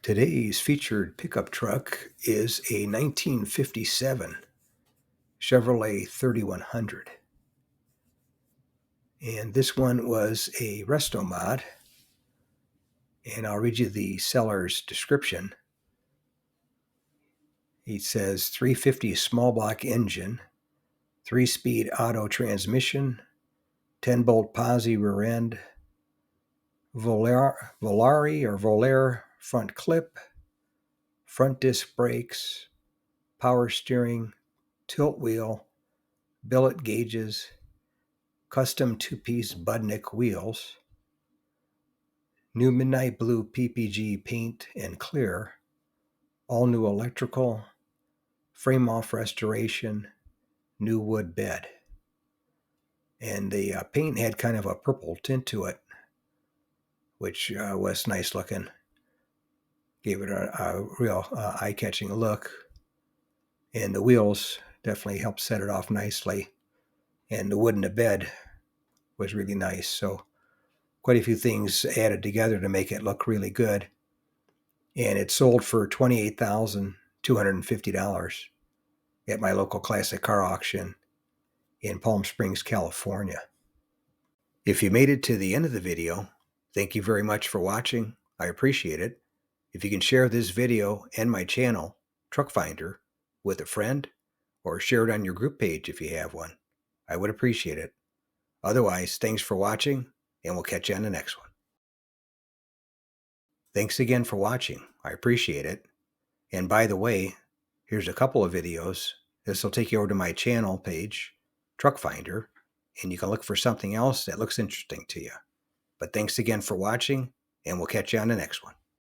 Today's featured pickup truck is a 1957 Chevrolet 3100. And this one was a Resto mod. And I'll read you the seller's description. He says 350 small block engine, 3-speed auto transmission, 10-bolt posi rear end, Volare front clip, front disc brakes, power steering, tilt wheel, billet gauges, custom 2-piece Budnick wheels, new midnight blue PPG paint and clear, all new electrical, frame off restoration, new wood bed. And the paint had kind of a purple tint to it, which was nice looking. Gave it a real eye-catching look. And the wheels definitely helped set it off nicely. And the wood in the bed was really nice. So quite a few things added together to make it look really good. And it sold for $28,250 at my local classic car auction in Palm Springs, California. If you made it to the end of the video, thank you very much for watching. I appreciate it. If you can share this video and my channel, Truck Finder, with a friend, or share it on your group page if you have one, I would appreciate it. Otherwise, thanks for watching, and we'll catch you on the next one. Thanks again for watching. I appreciate it. And by the way, here's a couple of videos. This will take you over to my channel page, Truck Finder, and you can look for something else that looks interesting to you. But thanks again for watching, and we'll catch you on the next one.